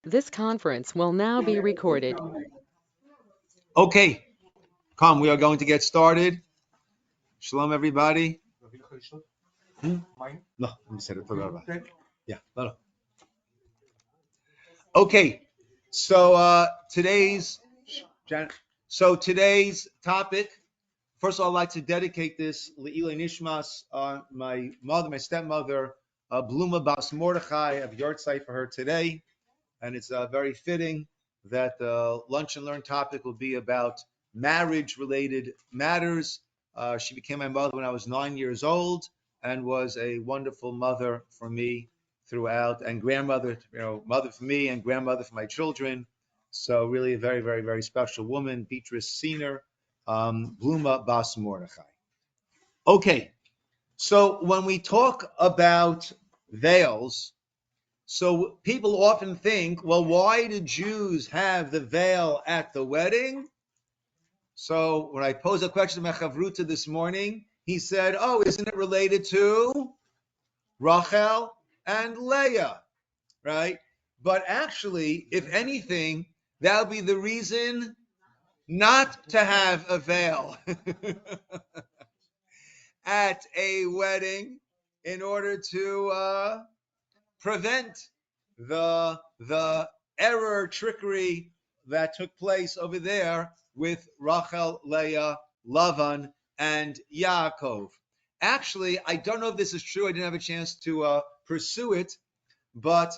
This conference will now be recorded. Okay, come, we are going to get started. Shalom, everybody. No, let me say it for Rabbi. Yeah, no. Okay, so today's topic. First of all, I'd like to dedicate this Leila Nishmas, my stepmother, Bluma Bas Mordechai. I have a yard site for her today, and it's very fitting that the Lunch and Learn topic will be about marriage-related matters. She became my mother when I was 9 years old and was a wonderful mother for me throughout, and grandmother, mother for me and grandmother for my children. So really a very, very, very special woman, Beatrice Ciner, Bluma Bas Mordechai. Okay, so when we talk about veils, so people often think, well, why do Jews have the veil at the wedding? So when I posed a question to Mechavruta this morning, he said, oh, isn't it related to Rachel and Leah, right? But actually, if anything, that would be the reason not to have a veil at a wedding in order to prevent the error, trickery that took place over there with Rachel, Leah, Lavan, and Yaakov. Actually, I don't know if this is true. I didn't have a chance to pursue it, but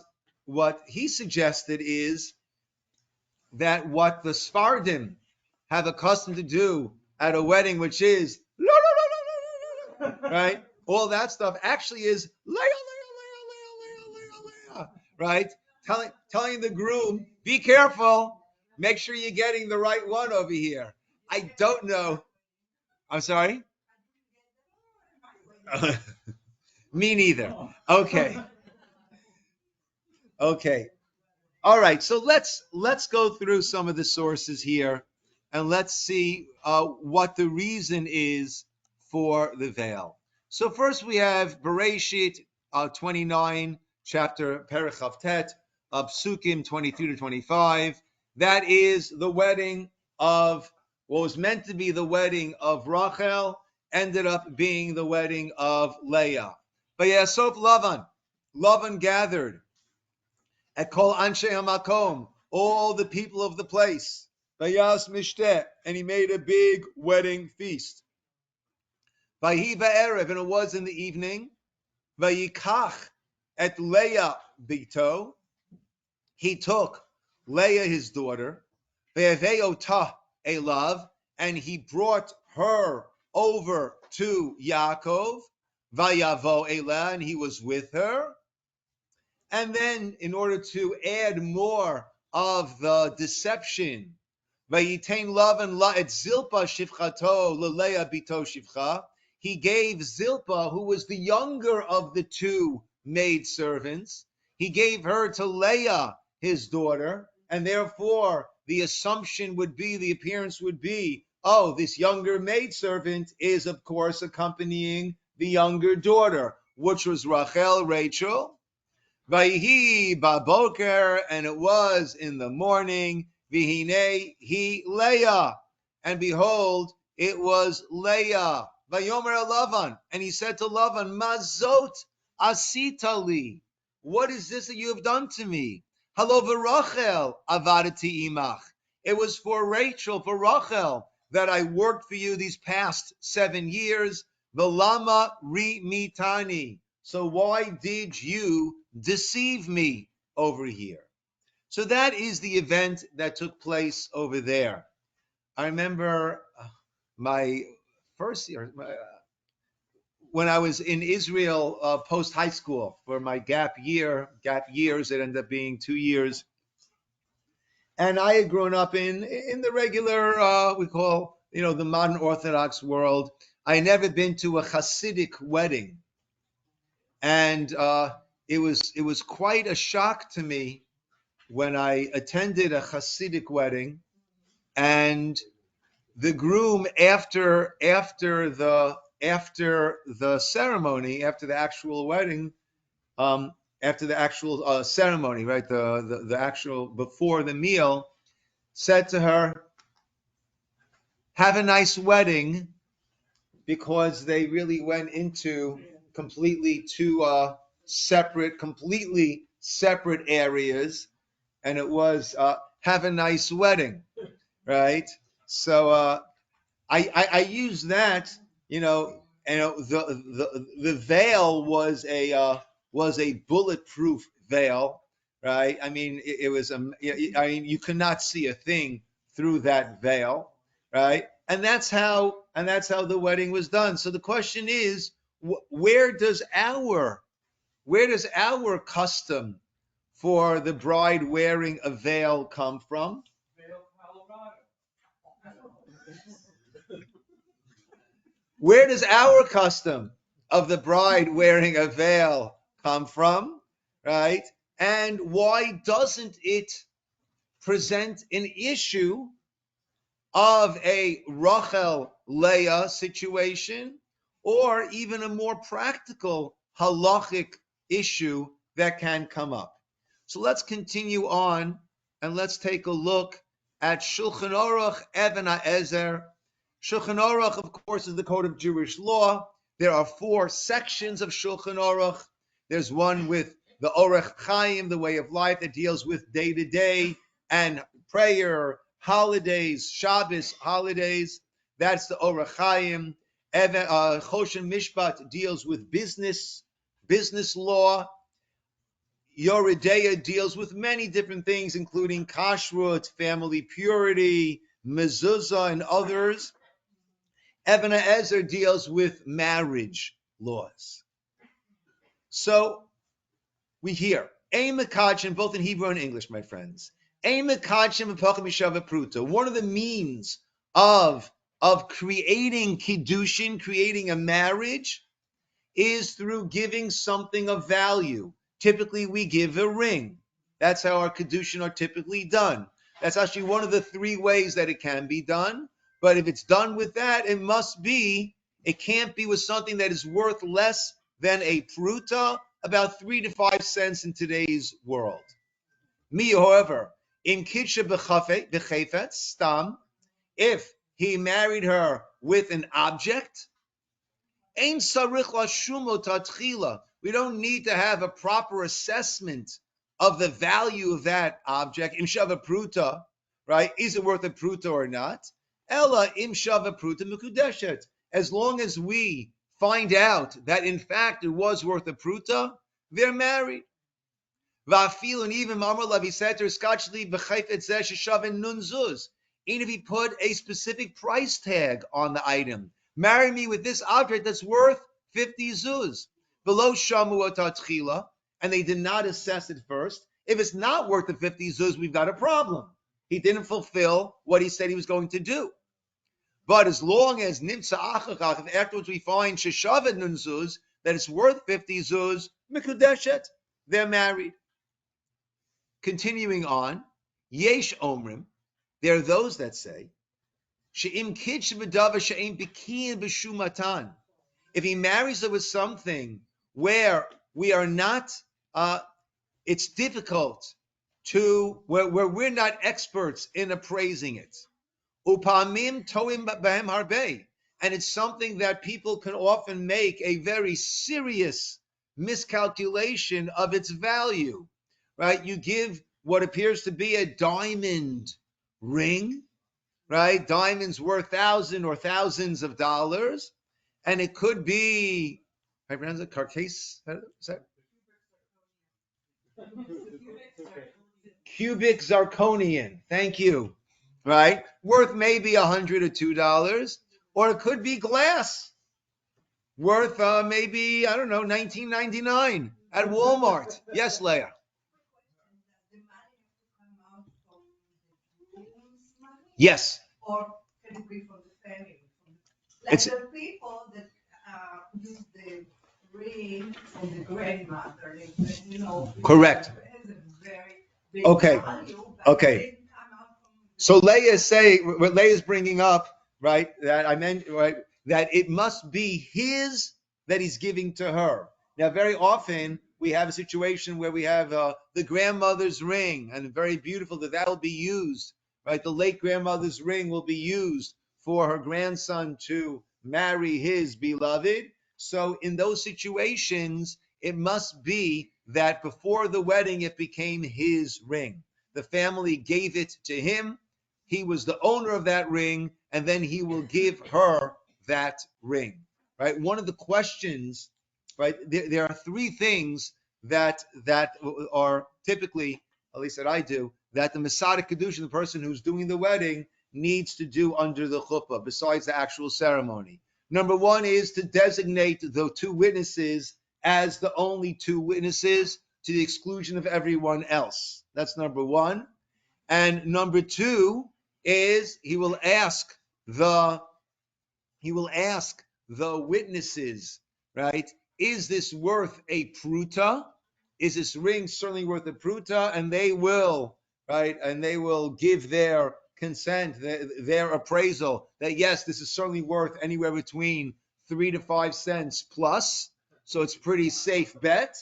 what he suggested is that what the Sfardim have accustomed to do at a wedding, which is right, all that stuff actually is Leah, right? Telling the groom, be careful, make sure you're getting the right one over here. I don't know. I'm sorry? Me neither. Okay. Okay. All right. So let's go through some of the sources here, and let's see what the reason is for the veil. So first we have Bereshit 29, chapter Perich Tet, Psukim 23 to 25. That is the wedding of what was meant to be the wedding of Rachel, ended up being the wedding of Leah. But Yasov Lavan gathered at Kol Anshe Hamakom, all the people of the place. Vayas Mishteh, and he made a big wedding feast. Vahi Erev, and it was in the evening. Vayikach et Leah Bito, he took Leah his daughter. Ve'aveota Elav, and he brought her over to Yaakov. Vayavo Elah, and he was with her. And then, in order to add more of the deception, Vayitain Lavan la et Zilpa shivchato leleah bito shivcha. He gave Zilpa, who was the younger of the two maidservants, he gave her to Leah, his daughter, and therefore the assumption would be, the appearance would be, oh, this younger maidservant is, of course, accompanying the younger daughter, which was Rachel. Vayhi baboker, and it was in the morning. Vihine he Leah, and behold, it was Leah. Vayomer Lavan, and he said to Lavan, Mazot asitali, what is this that you have done to me? Halo v'Rachel avadati imach. It was for Rachel, for Rachel, that I worked for you these past 7 years. V'lama ri mitani. So why did you deceive me over here? So that is the event that took place over there. I remember my first year, when I was in Israel post high school for my gap years, it ended up being 2 years. And I had grown up in the regular, we call, the modern Orthodox world. I had never been to a Hasidic wedding. And it was quite a shock to me when I attended a Hasidic wedding, and the groom after the ceremony, after the actual wedding, after the actual ceremony, right? The actual before the meal, said to her, "Have a nice wedding," because they really went into completely two completely separate areas, and it was "Have a nice wedding," right? So I use that, the veil was a bulletproof veil, right? I mean, it was I mean, you could not see a thing through that veil, right? And that's how the wedding was done. So the question is, where does our custom for the bride wearing a veil come from? Where does our custom of the bride wearing a veil come from, right? And why doesn't it present an issue of a Rachel Leah situation, or even a more practical halachic issue that can come up? So let's continue on and let's take a look at Shulchan Aruch Even HaEzer. Shulchan Aruch, of course, is the code of Jewish law. There are 4 sections of Shulchan Aruch. There's one with the Orech Chaim, the way of life, that deals with day to day and prayer, holidays, Shabbos holidays. That's the Orech Chaim. Choshen Mishpat deals with business law. Yoredeya deals with many different things, including kashrut, family purity, mezuzah, and others. Even HaEzer deals with marriage laws. So we hear Ein Mekadshim, both in Hebrew and English, my friends. Ein Mekadshim v'pachim mishava pruta. One of the means of creating kiddushin, creating a marriage, is through giving something of value. Typically, we give a ring. That's how our kiddushin are typically done. That's actually one of the 3 ways that it can be done. But if it's done with that, it can't be with something that is worth less than a pruta, about 3 to 5 cents in today's world. Me, however, in kidsha b'chefetz stam, if he married her with an object, ein sarich lashumo tatchila. We don't need to have a proper assessment of the value of that object. Im shava pruta, right? Is it worth a pruta or not? Ella im shava pruta mikudeshet. As long as we find out that in fact it was worth a pruta, they're married. Va'afil, and even Mamar Levi said to her, skachli b'chayfet zeh sheshavin nun zuz. Even if he put a specific price tag on the item, marry me with this object that's worth 50 zuz. Below shamu tatchila, and they did not assess it first. If it's not worth the 50 zuz, we've got a problem. He didn't fulfill what he said he was going to do. But as long as nimtza achachach, if afterwards we find sheshavet nun zuz, that it's worth 50 zuz, mikudeshet, they're married. Continuing on, yesh omrim, there are those that say, she'im kid shebedava she'im bikiyin b'shumatan. If he marries her with something where we are not, it's difficult where we're not experts in appraising it. Upamim toim b'hem harbe, and it's something that people can often make a very serious miscalculation of its value. Right? You give what appears to be a diamond ring, right? Diamonds worth thousands of dollars, and it could be, I pronounce it carcase. Is that? Cubic zirconian. Thank you. Right? Worth maybe $100 or $2, or it could be glass, worth maybe, I don't know, $19.99 at Walmart. Yes, Leah. Yes. Or can it be for the family? It's the people that use the ring from the grandmother, correct. Has a very big Okay. value, Okay. So Leah is saying, what Leah is bringing up, right, that I meant, right, that it must be his that he's giving to her. Now, very often we have a situation where we have the grandmother's ring, and very beautiful that will be used, right? The late grandmother's ring will be used for her grandson to marry his beloved. So in those situations, it must be that before the wedding, it became his ring. The family gave it to him. He was the owner of that ring, and then he will give her that ring, right? One of the questions, right? There are three things that are typically, at least that I do, that the Masada Kedushin, the person who's doing the wedding, needs to do under the chuppah, besides the actual ceremony. Number one is to designate the two witnesses as the only two witnesses to the exclusion of everyone else. That's number one. And number two is the he will ask the witnesses, right? Is this worth a pruta? Is this ring certainly worth a pruta? And they will, right? And they will give their consent, their appraisal that yes, this is certainly worth anywhere between 3 to 5 cents plus. So it's pretty safe bet,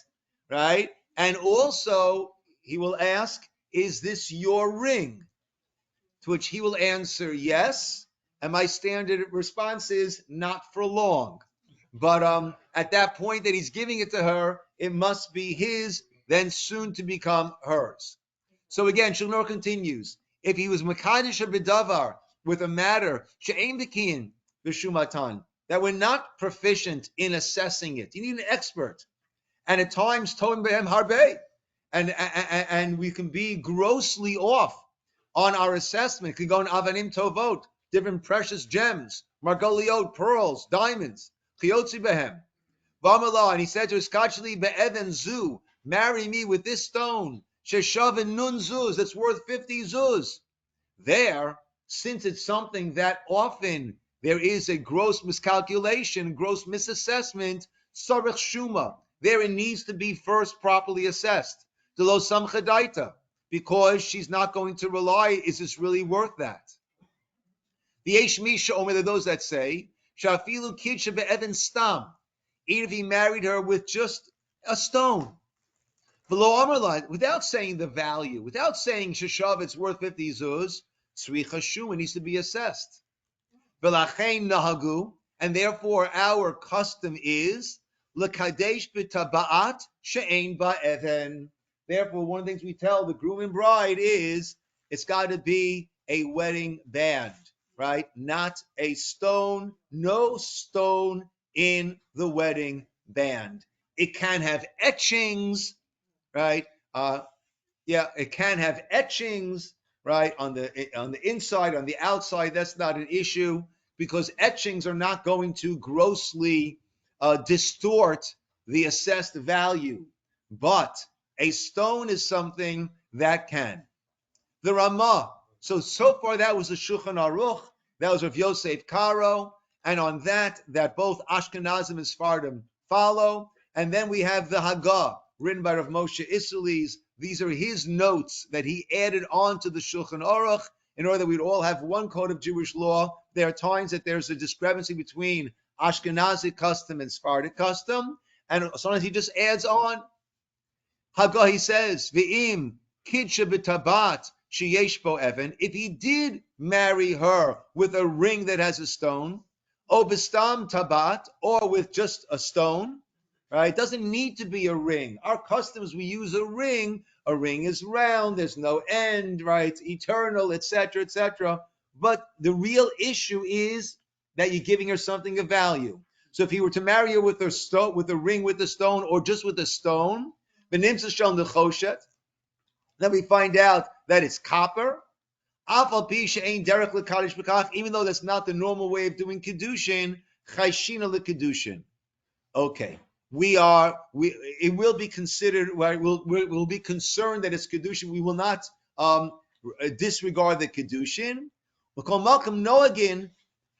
right? And also he will ask, is this your ring? To which he will answer yes. And my standard response is not for long. But at that point that he's giving it to her, it must be his, then soon to become hers. So again, Shulnor continues. If he was Makadish or Bidavar with a matter, She'ein Bikiyin B'Shumatan, that we're not proficient in assessing it. You need an expert. And at times, Toim Behem Harbe. And we can be grossly off on our assessment. It could go in Avanim Tovot, different precious gems, Margoliot, pearls, diamonds, Chiyotzi Behem. Vamala, and he said to his Kachli Be'even Zu, marry me with this stone, Sheshavin Nun Zuz, that's worth 50 Zuz. There, since it's something that often there is a gross miscalculation, gross misassessment, Sarich Shuma, there it needs to be first properly assessed. Delo Samchadaita, because she's not going to rely, is this really worth that? The Yesh Misha Omer, those that say, Shafilu Kidsha Be'evan Stam, even if he married her with just a stone. Below Amarline, without saying the value, without saying Sheshav, it's worth 50 zuz, Tzricha Shuma needs to be assessed. V'lachein Nahagu, and therefore our custom is L'kadesh b'taba'at she'ein ba'even. Therefore, one of the things we tell the groom and bride is it's got to be a wedding band, right? Not a stone, no stone in the wedding band. It can have etchings, right? It can have etchings, right? On the inside, on the outside, that's not an issue because etchings are not going to grossly distort the assessed value. But a stone is something that can. The Ramah. So far that was the Shulchan Aruch. That was Rav Yosef Karo. And on that both Ashkenazim and Sfardim follow. And then we have the Haggah, written by Rav Moshe Isserles. These are his notes that he added on to the Shulchan Aruch in order that we'd all have one code of Jewish law. There are times that there's a discrepancy between Ashkenazi custom and Sephardic custom, and sometimes he just adds on. Haggah, he says, V'im kidsha b'tabat sheyesh bo even, if he did marry her with a ring that has a stone, o b'stam tabat, or with just a stone, right? It doesn't need to be a ring. Our customs, we use a ring. A ring is round, there's no end, right? It's eternal, etc., etc. But the real issue is that you're giving her something of value. So if he were to marry her with a ring with a stone, or just with a stone, then we find out that it's copper. Even though that's not the normal way of doing kedushin, chayshina lekedushin. Okay, it will be considered. We'll be concerned that it's kedushin. We will not disregard the kedushin.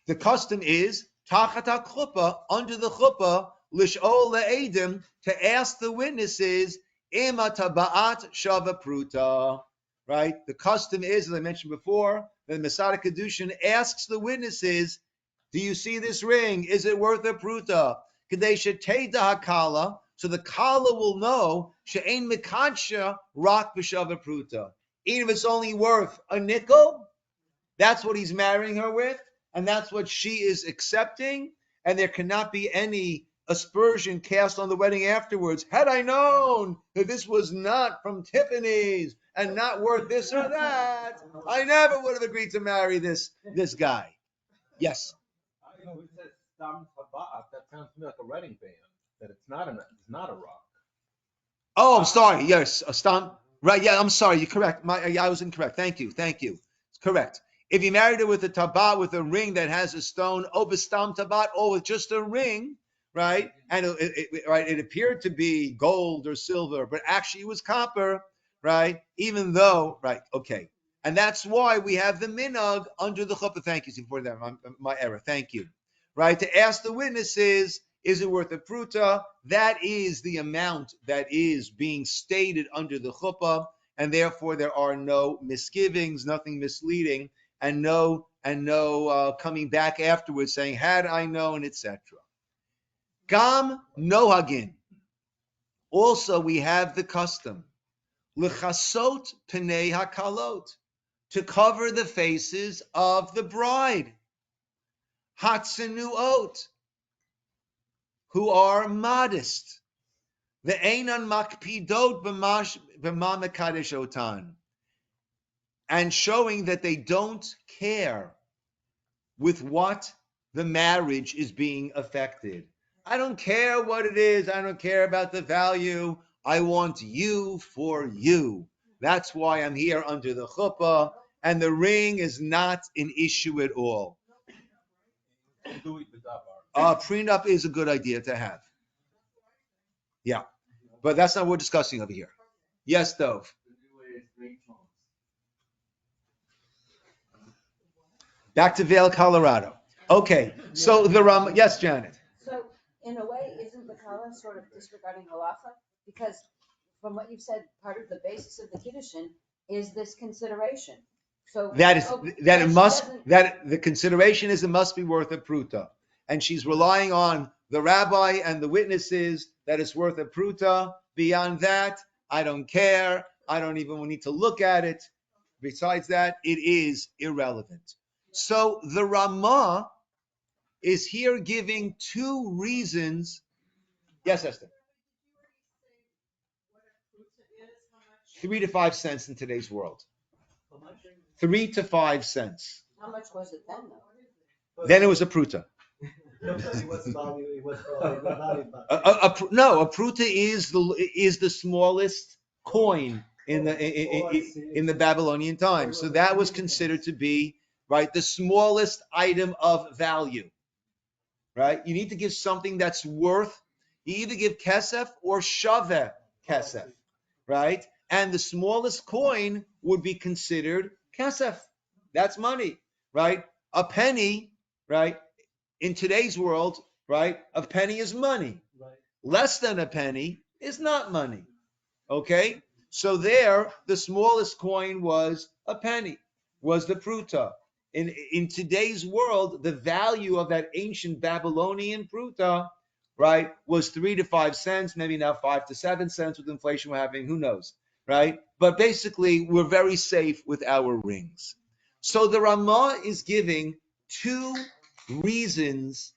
The custom is tachat chuppah, under the chuppah, lishol le'edim, to ask the witnesses ima taba'at shava pruta. Right? The custom is, as I mentioned before, that the Masada Kedushin asks the witnesses, do you see this ring? Is it worth a pruta? Kadei shetei hakala, So the kala will know she'ein mekadsha rak b'shava pruta. Even if it's only worth a nickel, that's what he's marrying her with, and that's what she is accepting, and there cannot be any aspersion cast on the wedding afterwards. Had I known that this was not from Tiffany's and not worth this or that, I never would have agreed to marry this guy. Yes. You know, it says Stam Tabat. That sounds to me like a wedding band. That it's not a rock. Oh, I'm sorry. Yes, stamp. Right. Yeah, I'm sorry. You're correct. I was incorrect. Thank you. It's correct. If you married her with a tabat, with a ring that has a stone, obistam tabat, or with just a ring, right? And it appeared to be gold or silver, but actually it was copper, right? Even though, right? Okay. And that's why we have the minhag under the chuppah. Thank you for that. My error. Thank you. Right, to ask the witnesses, is it worth a pruta? That is the amount that is being stated under the chuppah, and therefore there are no misgivings, nothing misleading, and no coming back afterwards saying, had I known, etc. Gam nohagin. Also, we have the custom, l'chasot pnei hakalot, to cover the faces of the bride, hatzenuot, who are modest. The einan makpidot b'ma mekadesh otan, and showing that they don't care with what the marriage is being affected. I don't care what it is. I don't care about the value. I want you for you. That's why I'm here under the chuppah, and the ring is not an issue at all. Prenup is a good idea to have. Yeah, but that's not what we're discussing over here. Yes, Dove. Back to Vail, Colorado. Okay, so the yes, Janet. So in a way, isn't the Kala sort of disregarding halacha? Because from what you've said, part of the basis of the kiddushin is this consideration. So that the consideration is it must be worth a pruta, and she's relying on the rabbi and the witnesses that it's worth a pruta. Beyond that, I don't care. I don't even need to look at it. Besides that, it is irrelevant. So the Ramah is here giving two reasons. Yes, Esther. 3 to 5 cents in today's world. 3 to 5 cents. How much was it then, though? Then it was a pruta. A pruta is the smallest coin in the Babylonian time. So that was considered to be right the smallest item of value. Right? You need to give something that's worth. You either give kesef or shaveh kesef, right? And the smallest coin would be considered kesef. That's money, right? A penny, right? In today's world, right? A penny is money. Right. Less than a penny is not money. Okay? So there, the smallest coin was a penny, was the pruta. In today's world, the value of that ancient Babylonian pruta, right, was 3 to 5 cents, maybe now 5 to 7 cents with inflation we're having, who knows, right? But basically, we're very safe with our rings. So the Ramah is giving two reasons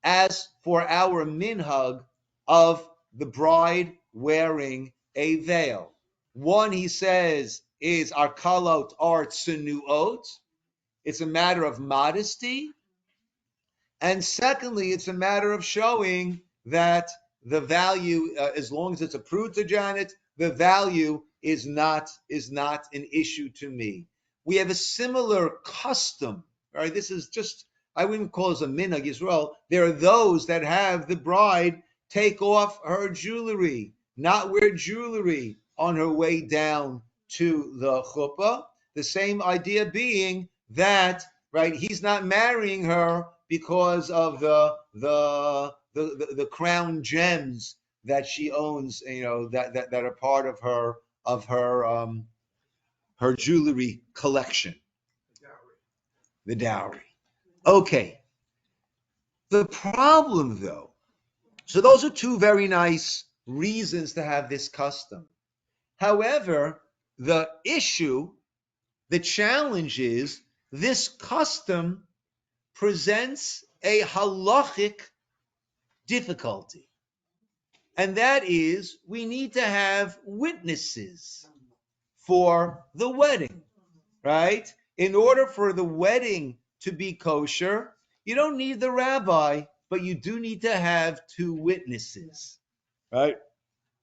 as for our minhag of the bride wearing a veil. One, he says, is our kalot are tsunuot. It's a matter of modesty. And secondly, it's a matter of showing that the value, as long as it's approved to Janet, the value is not an issue to me. We have a similar custom, right? This is just, I wouldn't call this a minhag Yisroel. There are those that have the bride take off her jewelry, not wear jewelry on her way down to the chuppah. The same idea being that, right, he's not marrying her because of the crown gems that she owns, that are part of her jewelry collection. The dowry. Okay. The problem, though, so those are two very nice reasons to have this custom. However, the challenge is this custom presents a halachic difficulty. And that is, we need to have witnesses for the wedding, right? In order for the wedding to be kosher, you don't need the rabbi, but you do need to have two witnesses, right?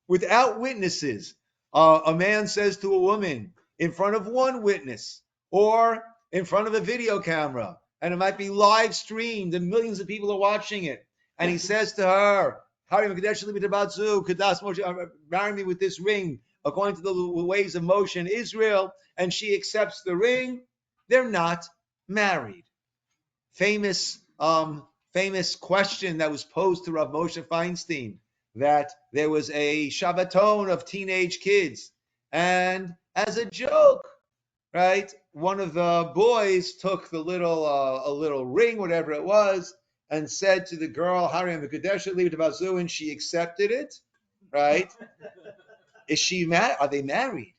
Without witnesses, a man says to a woman in front of one witness or in front of a video camera, and it might be live streamed and millions of people are watching it, and he says to her, marry me with this ring according to the ways of Moshe in Israel, and she accepts the ring, they're not married. Famous question that was posed to Rav Moshe Feinstein, that there was a Shabbaton of teenage kids, and as a joke, right, one of the boys took the a little ring, whatever it was, and said to the girl, Hariam V'Kadesh, leave it to Bazu, and she accepted it, right? Is she married? Are they married?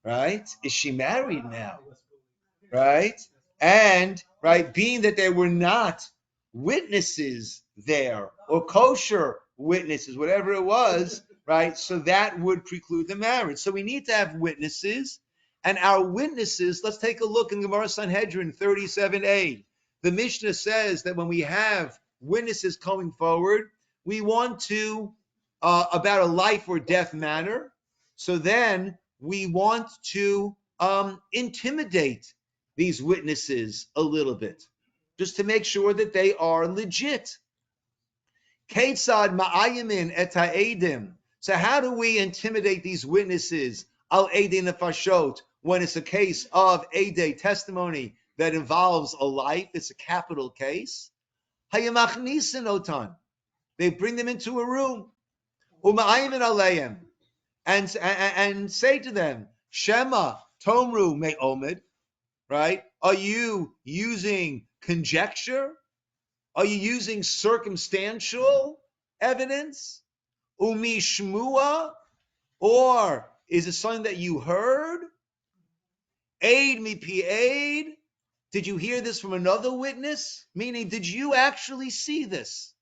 Right? Is she married now? Right? And, right, being that there were not witnesses there, or kosher witnesses, whatever it was, right, so that would preclude the marriage. So we need to have witnesses, and our witnesses, let's take a look in Gemara Sanhedrin 37a. The Mishnah says that when we have witnesses coming forward, we want to, about a life or death matter, so then we want to intimidate these witnesses a little bit, just to make sure that they are legit. Ketzad ma'ayimin et ha'edim. So how do we intimidate these witnesses? Al edei nefashot, when it's a case of edei, testimony that involves a life, it's a capital case. Hayamachnisin otan. They bring them into a room. Uma'ayimin aleim. And say to them, Shema tomru me'omed. Right? Are you using conjecture? Are you using circumstantial evidence? Umi shmua? Or is it something that you heard? Aid mi pi aid? Did you hear this from another witness? Meaning, did you actually see this?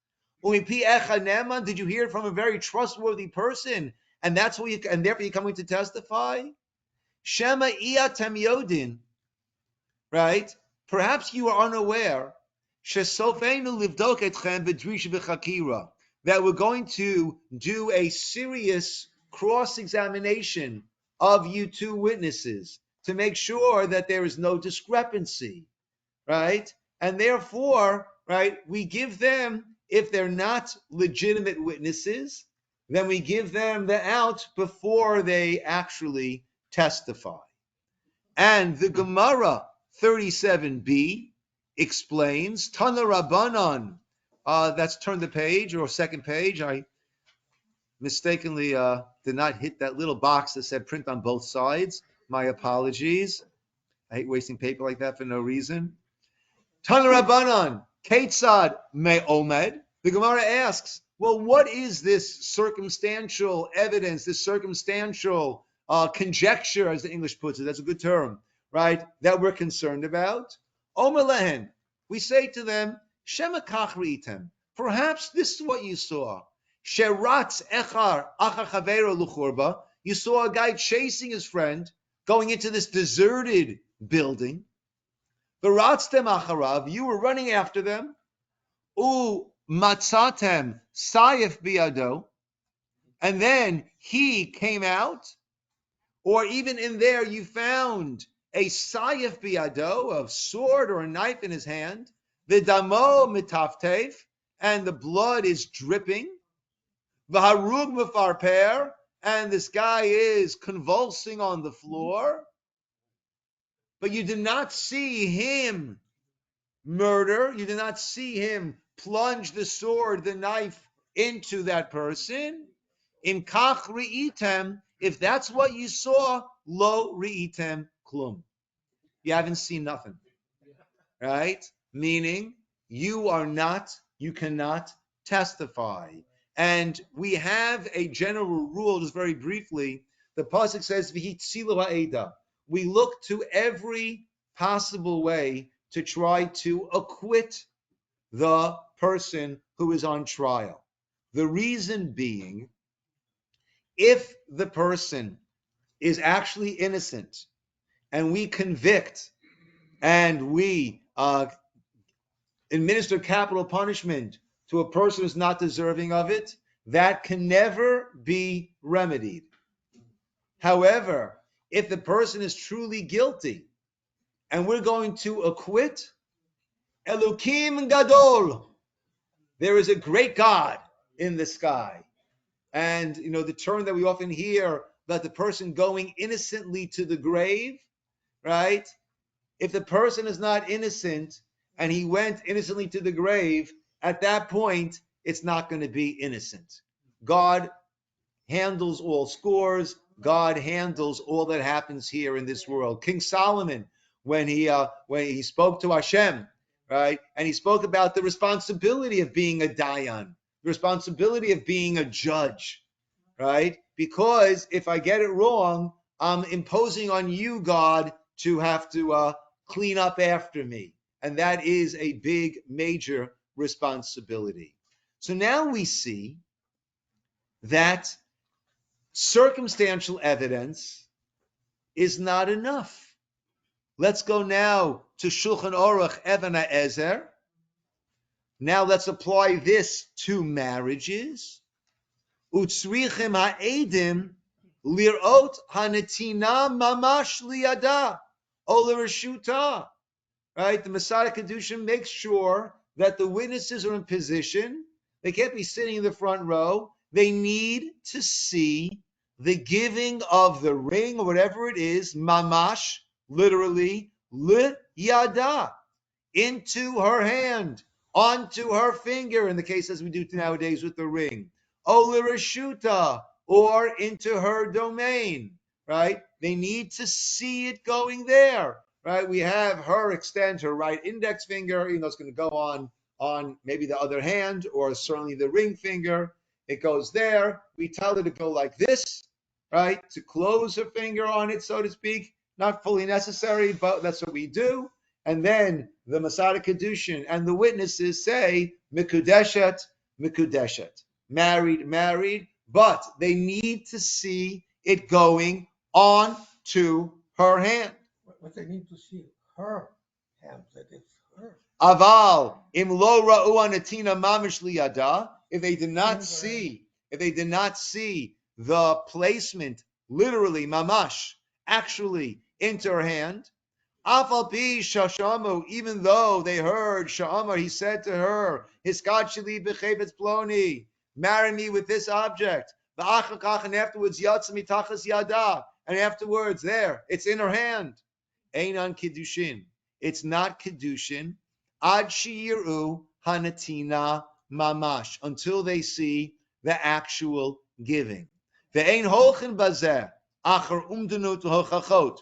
Umi pi echanema? Did you hear it from a very trustworthy person? And that's what and therefore you're coming to testify? Shema iatem yodin. Right? Perhaps you are unaware that we're going to do a serious cross-examination of you two witnesses to make sure that there is no discrepancy, right? And therefore, right, we give them, if they're not legitimate witnesses, then we give them the out before they actually testify. And the Gemara 37b explains, Tana Rabbanan, that's turn the page, or second page. I mistakenly did not hit that little box that said print on both sides. My apologies. I hate wasting paper like that for no reason. Tana Rabbanan, Ketzad Me'omed. The Gemara asks, well, what is this circumstantial evidence, this circumstantial conjecture, as the English puts it? That's a good term, right? That we're concerned about. Omer lehen, we say to them, Shema kach ri'item. Perhaps this is what you saw. Sheratz echar achar chavero luchurba. You saw a guy chasing his friend, going into this deserted building. V'ratztem acharav. You were running after them. U matzatem sayef biado. And then he came out. Or even in there, you found a sayef biado, a sword or a knife in his hand. V'damo mitaftev, and the blood is dripping. V'harug mefarper, and this guy is convulsing on the floor. But you did not see him murder. You did not see him plunge the sword, the knife, into that person. Im kach ri'item, if that's what you saw, lo ri'item klum. You haven't seen nothing, right? Meaning you cannot testify. And we have a general rule, just very briefly. The pasuk says, "V'hitzilu ha'eda." We look to every possible way to try to acquit the person who is on trial. The reason being, if the person is actually innocent and we convict and we administer capital punishment to a person who's not deserving of it, that can never be remedied. However, if the person is truly guilty and we're going to acquit, Elokim Gadol, there is a great God in the sky. And the term that we often hear about the person going innocently to the grave, right? If the person is not innocent and he went innocently to the grave, at that point, it's not going to be innocent. God handles all scores. God handles all that happens here in this world. King Solomon, when he spoke to Hashem, right, and he spoke about the responsibility of being a dayan, the responsibility of being a judge, right? Because if I get it wrong, I'm imposing on you, God, to have to clean up after me. And that is a big, major responsibility. So now we see that circumstantial evidence is not enough. Let's go now to Shulchan Aruch Even HaEzer. Now let's apply this to marriages. Utzrichim ha'edim lirot hanetina mamash liyada olarishuta. Right? The Masada Kedushin makes sure that the witnesses are in position. They can't be sitting in the front row. They need to see the giving of the ring or whatever it is, mamash, literally, liyada, into her hand, onto her finger, in the case as we do nowadays with the ring. Olarishuta, or into her domain, right? They need to see it going there, right? We have her extend her right index finger, it's going to go on maybe the other hand, or certainly the ring finger. It goes there. We tell her to go like this, right? To close her finger on it, so to speak. Not fully necessary, but that's what we do. And then the Masada Kedushin and the witnesses say, Mikudeshet, Mikudeshet. Married, but they need to see it going on to her hand. But they need to see her hand, that it's her. Aval, im lo ra'u anatina mamish liyada, if they did not see the placement, literally, mamash, actually, into her hand, Afal pi shashamu, even though they heard Sha'amar, he said to her, Hiskachili b'chevetz ploni, marry me with this object. And afterwards, Yatsa mitachas yada, and afterwards, there, it's in her hand. Einan kiddushin, it's not kiddushin. Ad shiyiru hanatina mamash, until they see the actual giving. Ve'ein holchen bazeh, acher umdenut hochachot.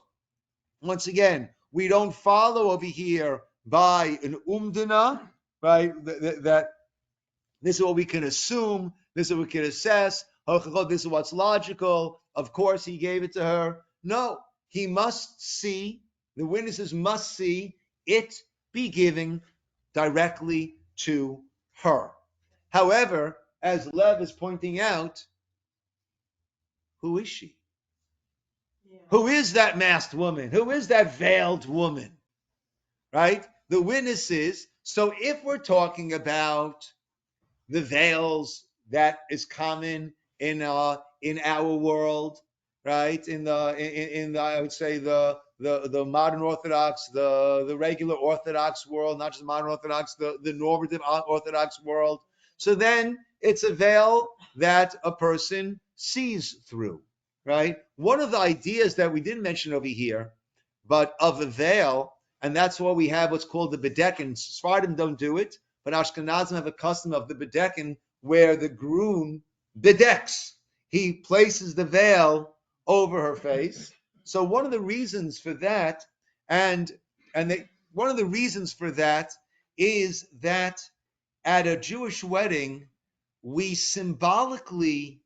Once again, we don't follow over here by an umdana, right? That this is what we can assume, this is what we can assess, this is what's logical. Of course, he gave it to her. No, he must see, the witnesses must see it be given directly to her. However, as Lev is pointing out, who is she? Yeah. Who is that masked woman? Who is that veiled woman? Right? The witnesses. So if we're talking about the veils that is common in our world, right? In the I would say the modern Orthodox, the regular Orthodox world, not just modern Orthodox, the normative Orthodox world. So then it's a veil that a person sees through, right? One of the ideas that we didn't mention over here, but of a veil, and that's why we have what's called the bedekin. Sephardim don't do it, but Ashkenazim have a custom of the bedekin, where the groom bedecks. He places the veil over her face. So one of the reasons for that, one of the reasons for that is that at a Jewish wedding, we symbolically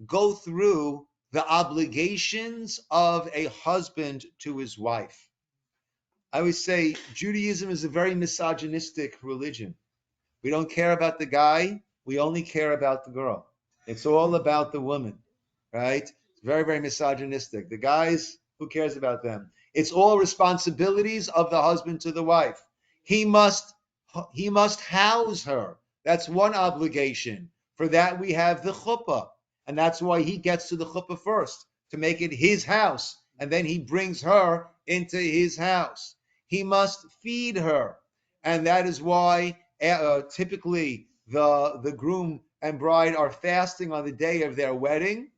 go through the obligations of a husband to his wife. I would say Judaism is a very misogynistic religion. We don't care about the guy, we only care about the girl. It's all about the woman, right? It's very, very misogynistic. The guys, who cares about them? It's all responsibilities of the husband to the wife. He must he must house her. That's one obligation. For that we have the chuppah. And that's why he gets to the chuppah first, to make it his house. And then he brings her into his house. He must feed her. And that is why typically the groom and bride are fasting on the day of their wedding.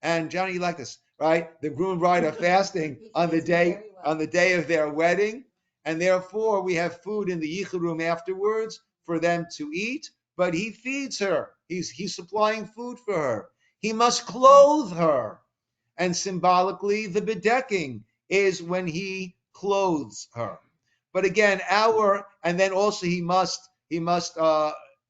And Johnny, you like this, right? The groom and bride are fasting on the day of their wedding, and therefore we have food in the yichud room afterwards for them to eat. But he feeds her. He's supplying food for her. He must clothe her, and symbolically, the bedecking is when he clothes her. But again, and then also he must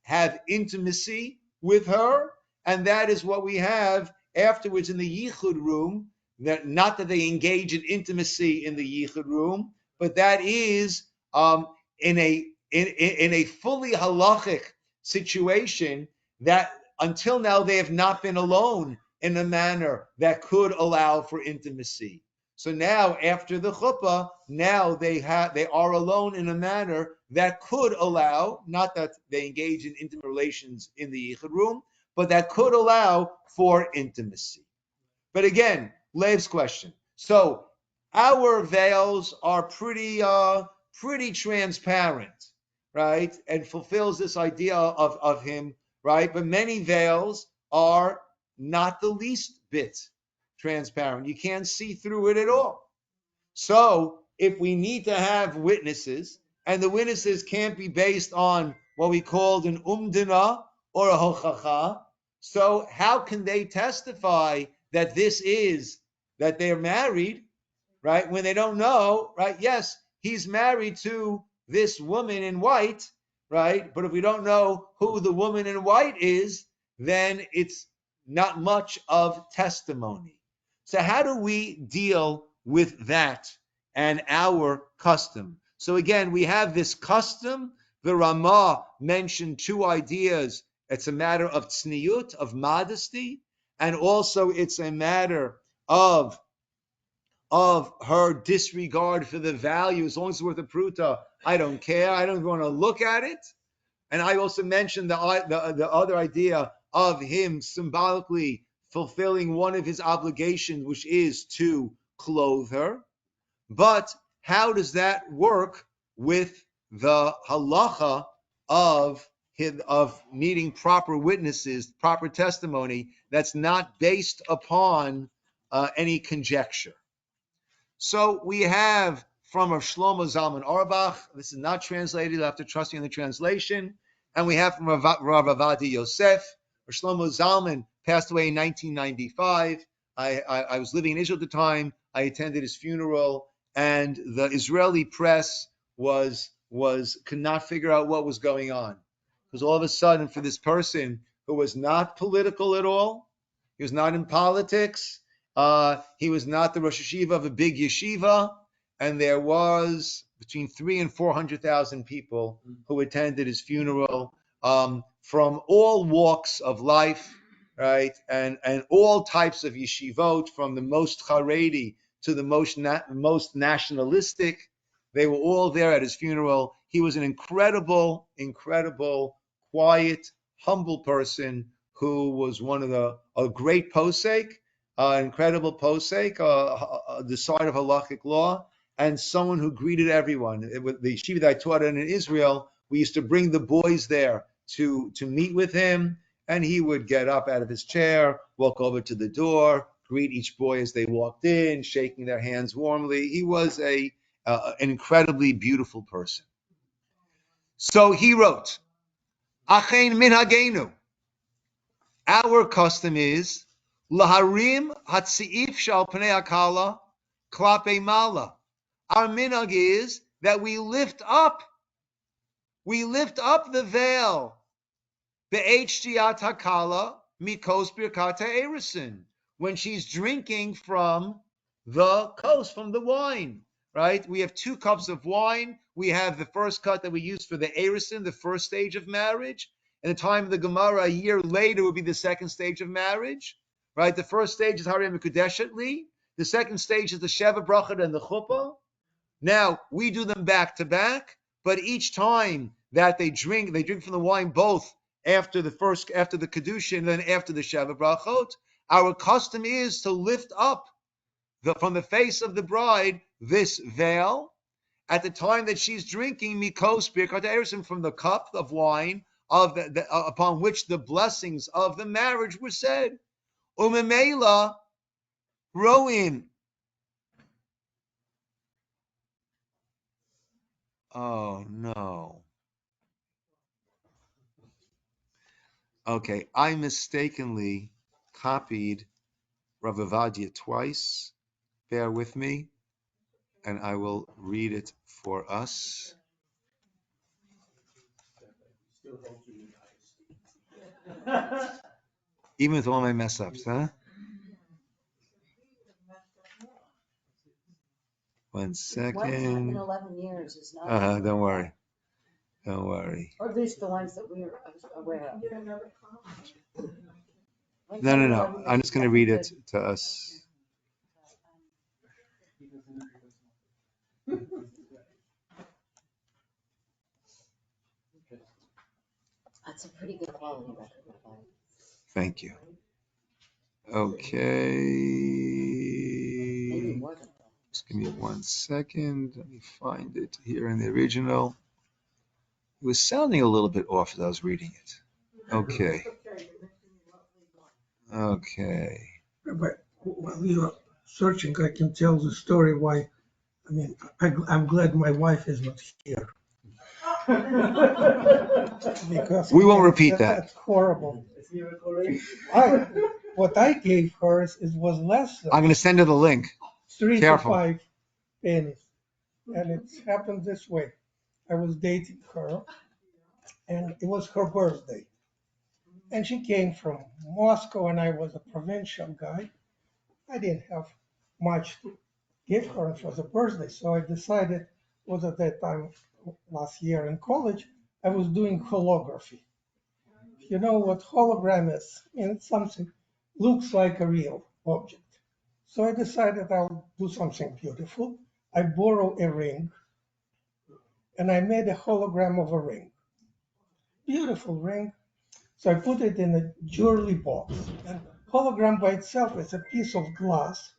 have intimacy with her, and that is what we have afterwards in the yichud room. That not that they engage in intimacy in the yichud room, but that is in a fully halachic situation that until now they have not been alone in a manner that could allow for intimacy. So now, after the chuppah, now they are alone in a manner that could allow, not that they engage in intimate relations in the yichud room, but that could allow for intimacy. But again, Leiv's question. So our veils are pretty transparent, right? And fulfills this idea of him, right? But many veils are not the least bit transparent. You can't see through it at all. So if we need to have witnesses, and the witnesses can't be based on what we called an umdina or a hochacha, so how can they testify that that they're married, right? When they don't know, right? Yes, he's married to this woman in white, right? But if we don't know who the woman in white is, then it's not much of testimony. So how do we deal with that and our custom? So again, we have this custom. The Ramah mentioned two ideas. It's a matter of tzniut, of modesty, and also it's a matter of her disregard for the value. As long as it's worth a pruta, I don't care. I don't want to look at it. And I also mentioned the other idea of him symbolically fulfilling one of his obligations, which is to clothe her. But how does that work with the halacha of needing proper witnesses, proper testimony that's not based upon any conjecture? So we have from Rav Shlomo Zalman Auerbach, this is not translated, you'll have to trust me in the translation, and we have from Rav Avadi Yosef. Rav Shlomo Zalman passed away in 1995. I was living in Israel at the time. I attended his funeral, and the Israeli press could not figure out what was going on. Because all of a sudden, for this person who was not political at all, he was not in politics, he was not the Rosh Yeshiva of a big yeshiva, and there was between 300,000 and 400,000 people who attended his funeral, from all walks of life, right, and all types of yeshivot, from the most Haredi to the most nationalistic. They were all there at his funeral. He was an incredible, quiet, humble person who was a great posek, incredible posek, the side of halachic law, and someone who greeted everyone. With the yeshiva that I taught in Israel, we used to bring the boys there to meet with him, and he would get up out of his chair, walk over to the door, greet each boy as they walked in, shaking their hands warmly. He was an incredibly beautiful person. So he wrote, Achein minhagenu. Our custom is laharim hatziif shal pnei akala klape mala. Our minhag is that we lift up the veil Be'HDiat hakala mikos birkata erisin. When she's drinking from the kos, from the wine, right? We have 2 cups of wine. We have the first cut that we use for the erisin, the first stage of marriage. And the time of the Gemara, a year later, would be the second stage of marriage, right? The first stage is Harei Mekudeshetli. The second stage is the Sheva Brachot and the Chuppah. Now, we do them back to back, but each time that they drink from the wine both after the Kedushin and then after the Sheva Brachot. Our custom is to lift up from the face of the bride this veil at the time that she's drinking Mikos Birkat Erisin, from the cup of wine of upon which the blessings of the marriage were said. Umemela Roin. Oh no. Okay, I mistakenly copied Rav Avadia twice. Bear with me, and I will read it for us. Even with all my mess ups, huh? 1 One time in second. 11 years is not. Don't worry. Don't worry. Or at least the ones that we were aware of. No. I'm just going to read it to us. That's a pretty good quality record. Thank you. Okay. Maybe more than that. Just give me 1 second. Let me find it here in the original. It was sounding a little bit off as I was reading it. Okay. But while you're searching, I can tell the story why. I mean, I'm glad my wife is not here. Because We won't repeat that. That's horrible. What I gave her was less than I'm going to send her the link. 3 Careful. to 5 pennies. And it happened this way. I was dating her, and it was her birthday. And she came from Moscow, and I was a provincial guy. I didn't have much to give her for the birthday, so I decided, was at that time last year in college, I was doing holography. You know what hologram is? I mean, it's something looks like a real object. So I decided I'll do something beautiful. I borrow a ring, and I made a hologram of a ring. Beautiful ring. So I put it in a jewelry box. And hologram by itself is a piece of glass,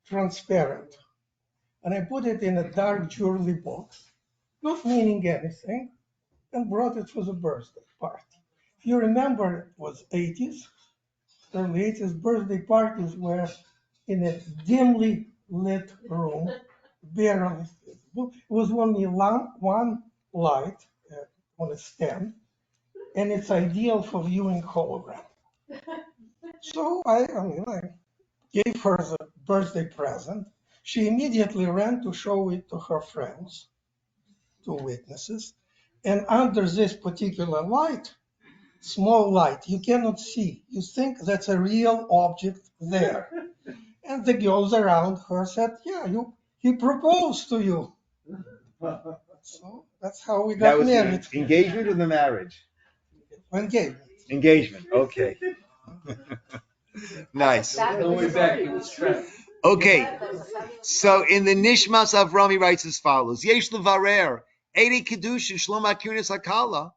transparent. And I put it in a dark jewelry box, not meaning anything, and brought it for the birthday party. If you remember, it was 80s, early 80s, birthday parties were in a dimly lit room, barely visible. It was only one light on a stand, and it's ideal for viewing hologram. So I gave her the birthday present. She immediately ran to show it to her friends, to witnesses. And under this particular light, small light, you cannot see. You think that's a real object there. And the girls around her said, yeah, he proposed to you. So that's how we got married. The engagement or the marriage? Engagement. Engagement. Okay. Nice. Okay. So in the Nishmas Avram, he writes as follows: Yesh levarer, Edi Kedushin Shlom Akunis Hakala,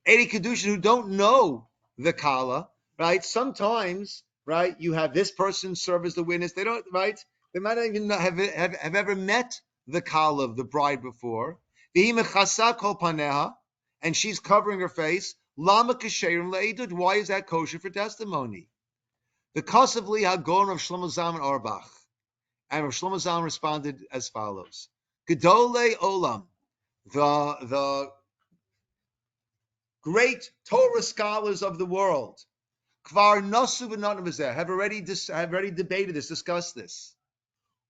Edi Kedushin who don't know the Kala, right? Sometimes, right, you have this person serve as the witness. They don't, right? They might not even have ever met the Kala of the bride before. And she's covering her face. Lama kasherim le'edud. Why is that kosher for testimony? The Kosovli Hagon of Shlomo Zalman Auerbach. And Rav Shlomo Zalman responded as follows: Gedolei Olam, the great Torah scholars of the world, Kvar Nosu v'Notavazeh, have already debated this, discussed this.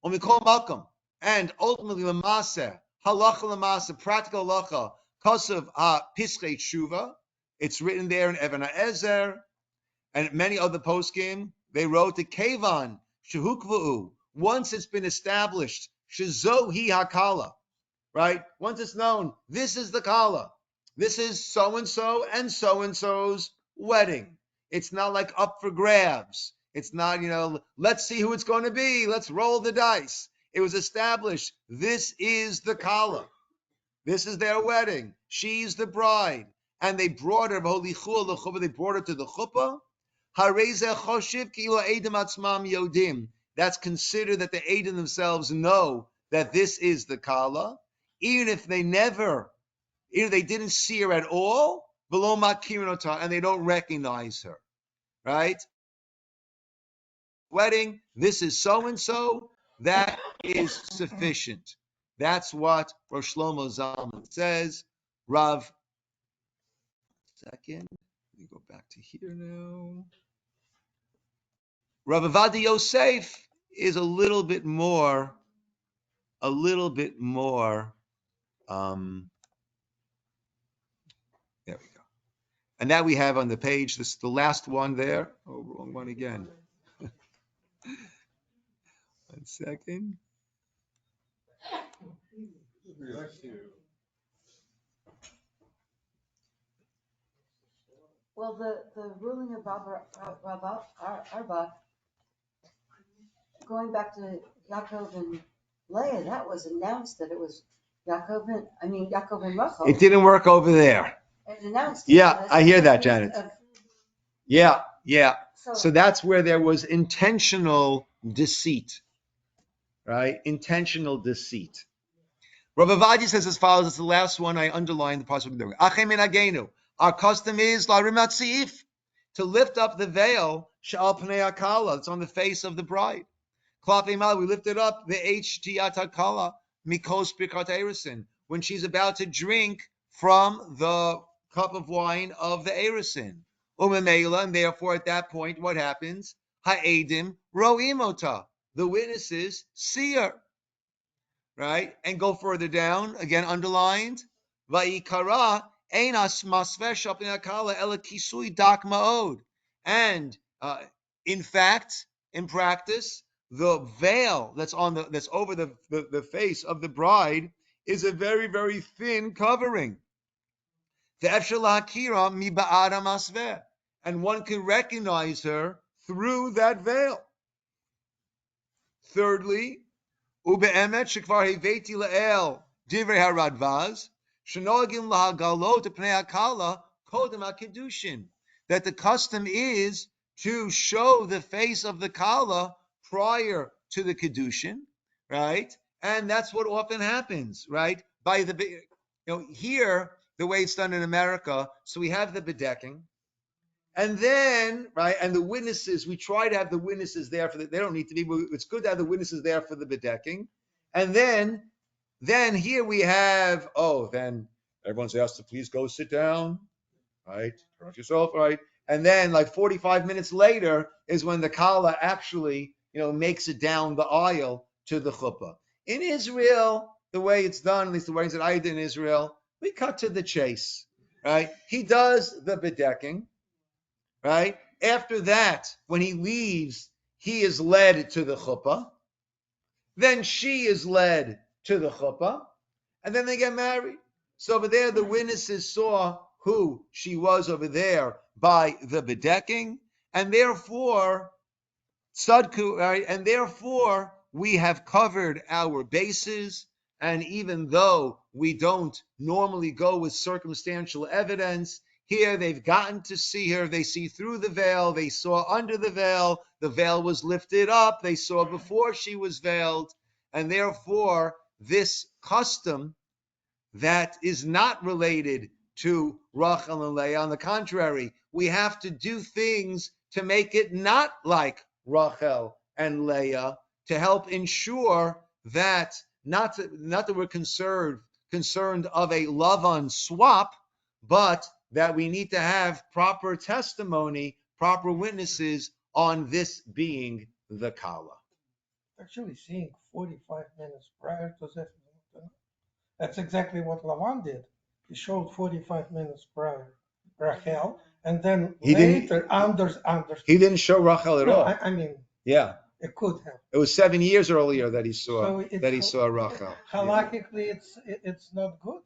Omikol Malcolm, and ultimately Lamase, Halacha Lamase, practical halacha, Kosov Pischei Tshuva, It's written there in Even HaEzer, and many other poskim, they wrote the Kevan, Shehukva'u. Once it's been established, Shezohi Hakala, right? Once it's known, this is the Kala. This is so and so-and-so's wedding. It's not like up for grabs. It's not, let's see who it's going to be. Let's roll the dice. It was established. This is the Kala. This is their wedding. She's the bride. And they brought her, they brought her to the chuppah. That's considered that the Eidim themselves know that this is the Kala, even if they didn't see her at all, and they don't recognize her, right? Wedding, this is so and so, that is sufficient. That's what Rosh Shlomo Zalman says. Rav, second, let me go back to here now. Rav Avadi Yosef is a little bit more. There we go. And that we have on the page. This is the last one there. Oh, wrong one again. 1 second. Well, the ruling of Arba, going back to Yaakov and Leah, that was announced that it was Yaakov and Rachel. It didn't work over there. It announced. Yeah, I hear that, Janet. Yeah. So that's where there was intentional deceit, right? Intentional deceit. Rav Avadi says as follows. It's the last one. I underlined the pasuk there. Achem minagenu. Our custom is larimat seif, to lift up the veil shal pnei akala. It's on the face of the bride. Klafei mal. We lift it up the htiyat hakala mikos birkat erisin, when she's about to drink from the cup of wine of the erisin. Umemela, and therefore at that point, what happens? Ha'edim ro'imota. The witnesses see her. Right? And go further down, again underlined. Va'ikara einas masver shapin akala ela kisui dak ma'od. And in fact, in practice, the veil that's over the face of the bride is a very, very thin covering. And one can recognize her through that veil. Thirdly, ובאמת שכבר הבאתי לאל דברי הרדב"ז, שנוהגים להגלות את פני הכלה קודם הקידושין. That the custom is to show the face of the kala prior to the kiddushin, right? And that's what often happens, right? Here, the way it's done in America, so we have the bedecking, and then, right, and the witnesses, we try to have the witnesses there they don't need to be, but it's good to have the witnesses there for the bedecking. And then here we have, then everyone's asked to please go sit down, right? Turn off yourself, right? And then like 45 minutes later is when the kala actually, makes it down the aisle to the chuppah. In Israel, the way it's done, at least the way that I did in Israel, we cut to the chase, right? He does the bedecking. Right? After that, when he leaves, he is led to the chuppah. Then she is led to the chuppah. And then they get married. So over there, the witnesses saw who she was over there by the bedecking. And therefore, tzadku, right? And therefore, we have covered our bases. And even though we don't normally go with circumstantial evidence, here they've gotten to see her. They see through the veil. They saw under the veil. The veil was lifted up. They saw before she was veiled. And therefore, this custom that is not related to Rachel and Leah. On the contrary, we have to do things to make it not like Rachel and Leah to help ensure that not that we're concerned of a Lavan swap, but that we need to have proper testimony, proper witnesses on this being the Kala. Actually, seeing 45 minutes prior to that, that's exactly what Lavan did. He showed 45 minutes prior Rachel, and then He didn't- later Anders. He didn't show Rachel at No, all. I mean, Yeah. it could have. It was 7 years earlier that he saw So it's Rachel. Halakhically, it's not good.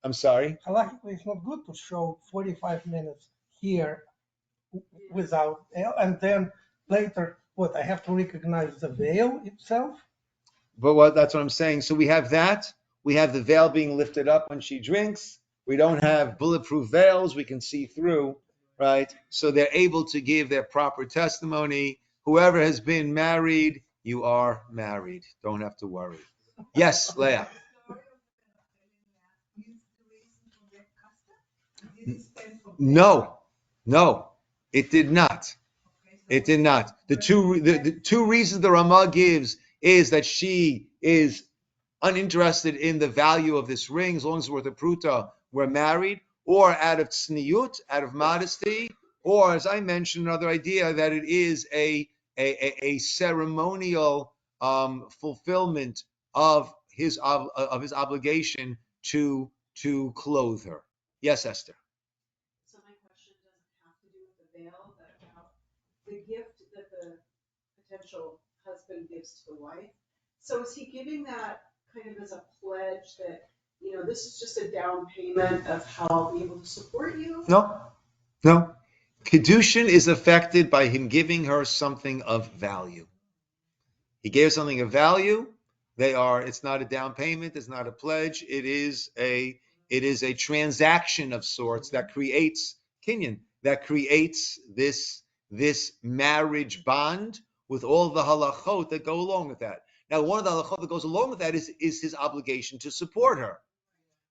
I'm sorry. Halakhically, it's not good to show 45 minutes here without, and then later, what, I have to recognize the veil itself? But that's what I'm saying. So we have that. We have the veil being lifted up when she drinks. We don't have bulletproof veils. We can see through, right? So they're able to give their proper testimony. Whoever has been married, you are married. Don't have to worry. Yes, Leah. No, it did not. It did not. The two reasons the Ramah gives is that she is uninterested in the value of this ring, as long as it's worth a pruta, we're married, or out of tzniut, out of modesty, or as I mentioned, another idea that it is a ceremonial fulfillment of his obligation to clothe her. Yes, Esther. So my question doesn't have to do with the veil, but about the gift that the potential husband gives to the wife. So is he giving that kind of as a pledge that, this is just a down payment of how I'll be able to support you? No. Kedushin is affected by him giving her something of value. He gave something of value. It's not a down payment. It's not a pledge. It is a transaction of sorts that creates kinyan, that creates this marriage bond with all the halachot that go along with that. Now, one of the halachot that goes along with that is his obligation to support her.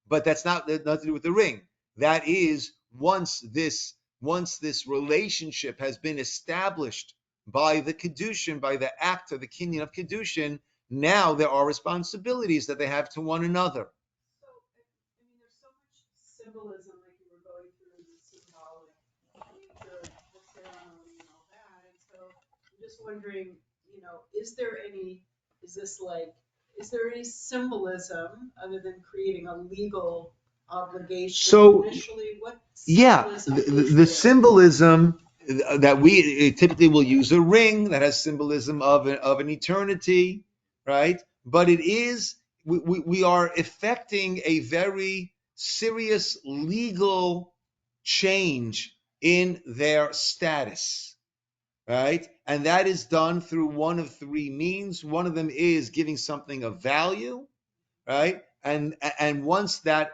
But that's nothing to do with the ring. That is once this relationship has been established by the kedushin, by the act of the kinyan of kedushin, now there are responsibilities that they have to one another. So, there's so much symbolism, like you were going through the symbolic nature of the ceremony and all that. And so I'm just wondering, is there any symbolism other than creating a legal obligation So, initially? What yeah, the symbolism that we typically will use a ring that has symbolism of an eternity, right? But it is we are effecting a very serious legal change in their status, right? And that is done through one of three means. One of them is giving something of value, right? And once that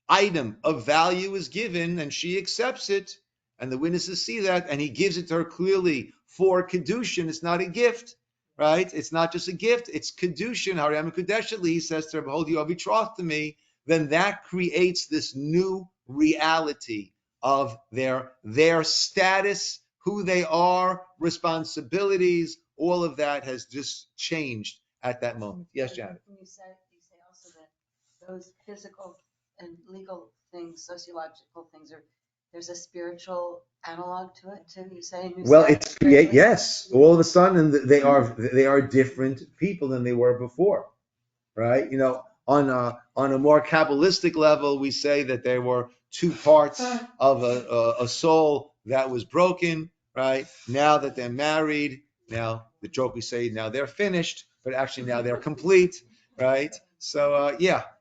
item of value is given and she accepts it, and the witnesses see that, and he gives it to her clearly for kedushin. It's not a gift, right? It's not just a gift. It's kedushin. Hariam Kudeshali, he says to her, "Behold, you are betrothed to me." Then that creates this new reality of their status, who they are, responsibilities. All of that has just changed at that moment. Yes, Janet. You say also that those physical and legal things, sociological things, there's a spiritual analog to it too. You say. Well, it's yes. All of a sudden, they are different people than they were before, right? On a more Kabbalistic level, we say that there were two parts of a soul that was broken, right? Now that they're married, now the joke we say now they're finished, but actually now they're complete, right? So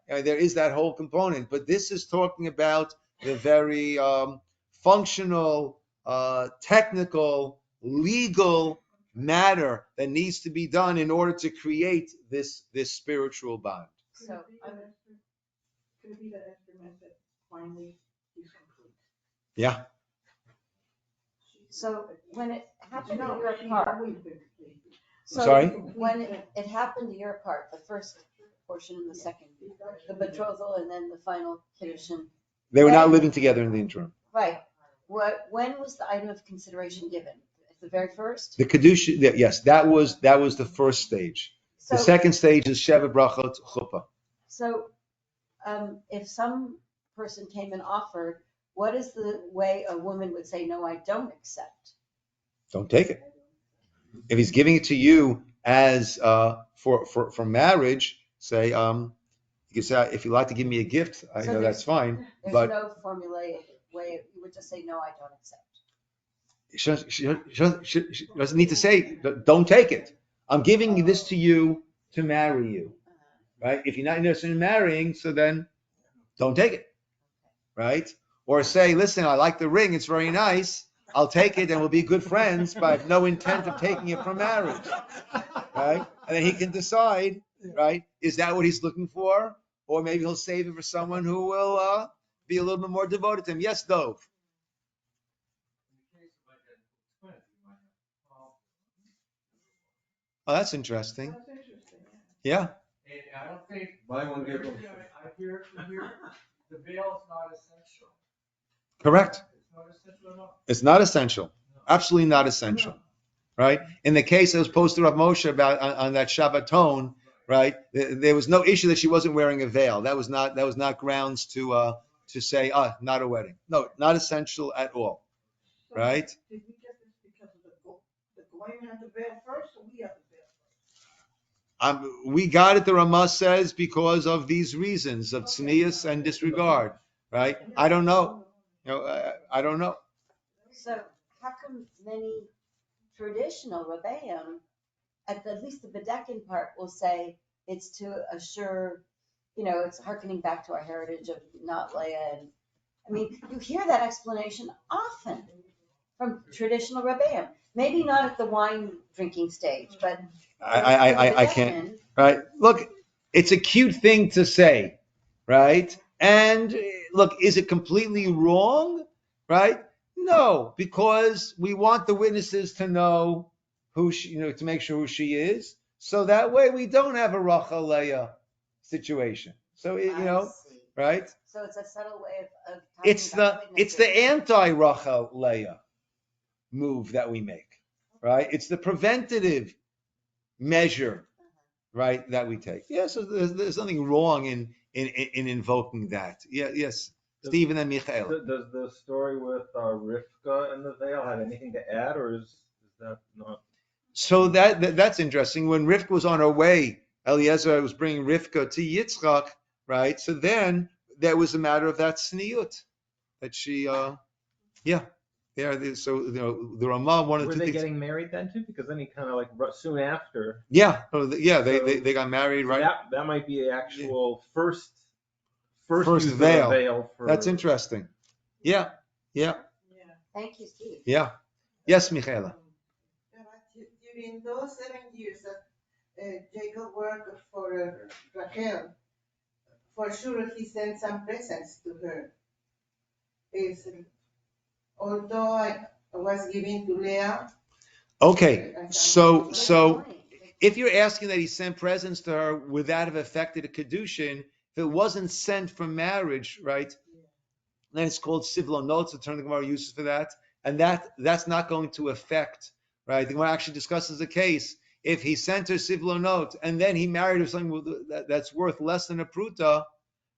there is that whole component. But this is talking about the very functional, technical, legal matter that needs to be done in order to create this spiritual bond. So could it be that Esther meant that finally he's complete? Yeah. So when it happened to your part, so Sorry? when it happened to your part, the first portion and the second, the betrothal and then the final kedushin. They were not living together in the interim. Right. When was the item of consideration given? At the very first? The kedushin, yes, that was the first stage. The second stage is Sheva Brachot Chuppah. So if some person came and offered, what is the way a woman would say, no, I don't accept? Don't take it. If he's giving it to you as for marriage, say, You can say, if you'd like to give me a gift, I So know there's- that's fine. There's But no formulaic way, you would just say, no, I don't accept. she doesn't need to say, don't take it. I'm giving this to you to marry you, right? If you're not interested in marrying, so then don't take it, right? Or say, listen, I like the ring, it's very nice. I'll take it and we'll be good friends, but I have no intent of taking it for marriage, right? And then he can decide, right? Is that what he's looking for? Or maybe he'll save it for someone who will be a little bit more devoted to him. Yes, Dove. Oh, that's interesting. That's interesting, Yeah, I don't think. Buy one, get one. I hear, the veil is not essential. correct. It's not essential enough. It's not essential. Absolutely not essential, right? In the case that was posted up Moshe about on that Shabbaton, right? There was no issue that she wasn't wearing a veil. That was not grounds to say, not a wedding. No, not essential at all, So right? Did we get this because of the Goyim had the veil first, or we had the veil first? We got it, the Ramah says, because of these reasons of tznius and disregard, right? I don't know. I don't know. So how come many traditional Rebbeim, at least the Bedekin part, will say it's to assure, it's hearkening back to our heritage of not Leah. And I mean, you hear that explanation often from traditional Rebbeim. Maybe not at the wine drinking stage, but I can't. Right? Look, it's a cute thing to say, right? And look, is it completely wrong? Right? No, because we want the witnesses to know who she, to make sure who she is, so that way we don't have a Rachel Leah situation. So right? So it's a subtle way of It's talking about the anti-Rachel Leah move that we make, right? It's the preventative measure, right, that we take. Yes, so there's nothing wrong in invoking that. Yeah, yes, Stephen and Michael. Does the story with Rivka and the veil have anything to add, or is that not? So that's interesting. When Rivka was on her way, Eliezer was bringing Rivka to Yitzchak, right? So then there was a matter of that sniut that she, yeah. So the Ramah, one of Were the two they things. getting married then too? Because then he kind of like soon after. Yeah, So- they got married, So right? that might be the actual first First use veil. of the veil for. That's interesting. Yeah. Yeah. Thank you, Steve. Yeah. Yes, Michaela. During those 7 years that Jacob worked for Rachel, for sure he sent some presents to her. Although I was giving to Leah. Okay. So Good point. if you're asking that he sent presents to her, would that have affected a kedushin? If it wasn't sent for marriage, right? Then it's called sivlonot. The term the Gemara uses for that, and that's not going to affect, right? The Gemara actually discusses the case if he sent her sivlonot and then he married her something that's worth less than a pruta,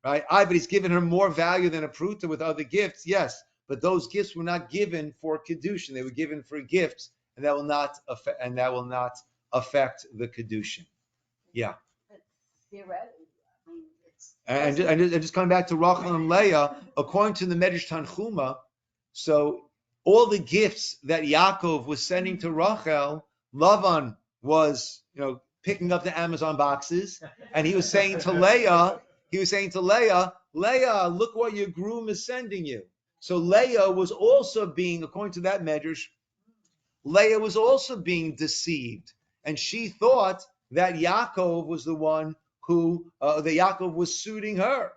right? But he's given her more value than a pruta with other gifts. Yes, but those gifts were not given for kedushin; they were given for gifts, and that will not affect the kedushin. Yeah. But theoretically, I mean, it's. And just coming back to Rachel and Leah, according to the Medrash Tanchuma, so all the gifts that Yaakov was sending to Rachel, Lavan was, picking up the Amazon boxes, and he was saying to Leah, Leah, look what your groom is sending you. So Leah was also being, according to that Medrash, Leah was also being deceived, and she thought that Yaakov was the one who that Yaakov was suiting her,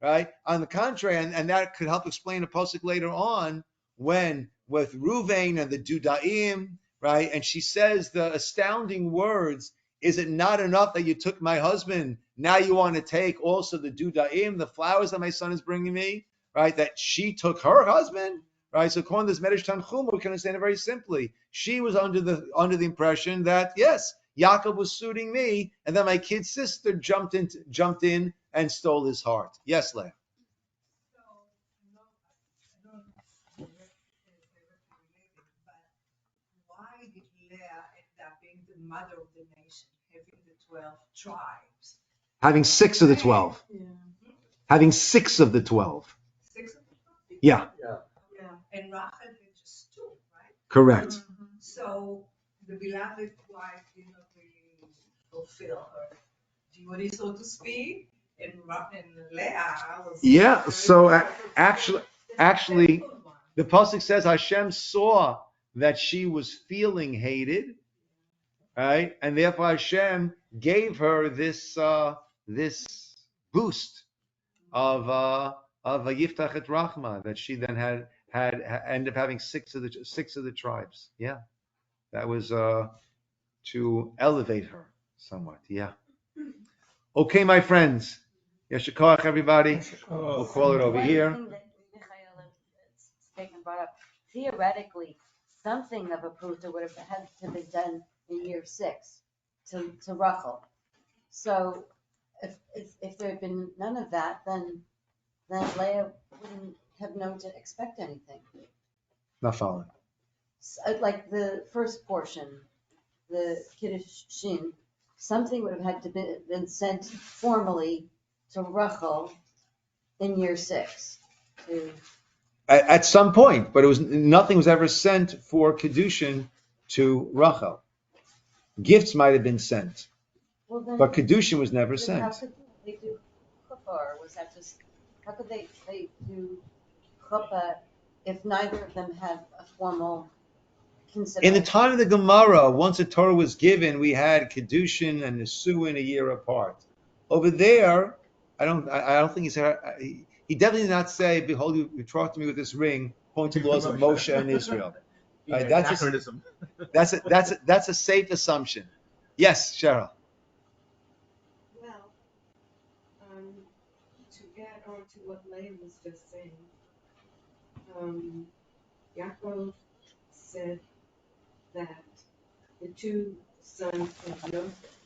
right? On the contrary, and that could help explain the pasuk later on when with Ruvain and the Dudaim, right? And she says the astounding words: "Is it not enough that you took my husband? Now you want to take also the Dudaim, the flowers that my son is bringing me, right? That she took her husband." Right, so according to this Medrash Tanchuma, we can understand it very simply. She was under the impression that yes, Yaakov was suiting me, and then my kid sister jumped in and stole his heart. Yes, Leah. So, no, I don't directly related, but why did Leah end up being the mother of the nation, having the 12 tribes? Having 6 of the 12. Yeah. Having 6 of the 12. 6 of them? Yeah, Yeah, and Rachel had just 2, right? correct. So the beloved wife did not really fulfill her duty, so to speak, and Leah was. Yeah, very so good. actually, Good one. the pasuk says Hashem saw that she was feeling hated, right? And therefore Hashem gave her this boost of a yiftach et rachma, that she then had ended up having 6 of the tribes. Yeah, that was to elevate her somewhat. Yeah. Okay, my friends. Yeshikach, everybody. We'll call it over One here. thing that Michael statement brought up, theoretically, something of a pruta would have had to be done in year 6 to Rachel. So if there had been none of that, then Leah wouldn't have known to expect anything. Not following. Like the first portion, the Kiddushin, something would have had to been sent formally to Rachel in year 6 to. At some point, but nothing was ever sent for Kedushin to Rachel. Gifts might have been sent, Well, then, but Kedushin was never then how sent. could they do chuppah, or was that just, how could they do chuppah if neither of them had a formal In consideration? the time of the Gemara, once the Torah was given, we had Kedushin and Nisuin a year apart. Over there, I don't think he said, he definitely did not say, behold, you betrothed me with this ring, according to the laws of Moshe and Israel. Yeah, That's anachronism. that's a safe assumption. Yes, Cheryl. Well, to add on to what Leah was just saying, Yaakov said that the 2 sons of Joseph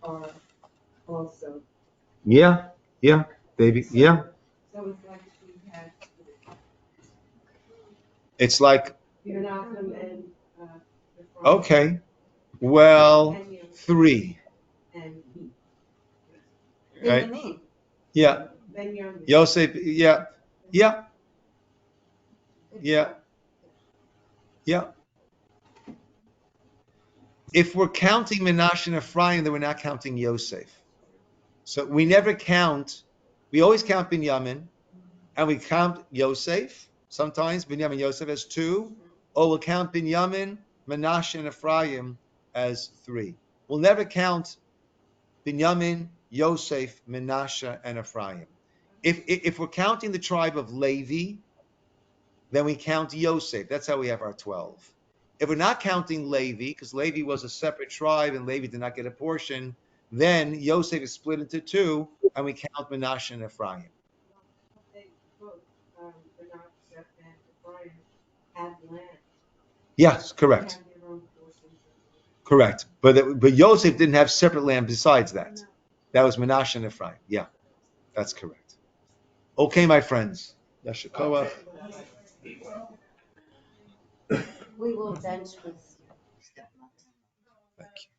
are also. Yeah, baby, yeah. So it's like we had It's like, Menachem and Ephraim okay, well, and Yosef 3, and right? Binyamin. Yeah, Benjamin. Yosef, yeah. Yeah. If we're counting Menashe and Ephraim, then we're not counting Yosef. So we never count, we always count Binyamin, and we count Yosef. Sometimes Binyamin and Yosef as 2, or we'll count Binyamin, Menashe, and Ephraim as 3. We'll never count Binyamin, Yosef, Menashe, and Ephraim. If we're counting the tribe of Levi, then we count Yosef. That's how we have our 12. If we're not counting Levi, because Levi was a separate tribe and Levi did not get a portion, then Yosef is split into 2, and we count Menashe and Ephraim. They both, Menashe and Ephraim had land. Yes, They correct. had their own portions. Correct. But Yosef didn't have separate land besides that. No. That was Menashe and Ephraim. Yeah, that's correct. Okay, my friends. Yashikoah. We will bench with stepmother. Thank you.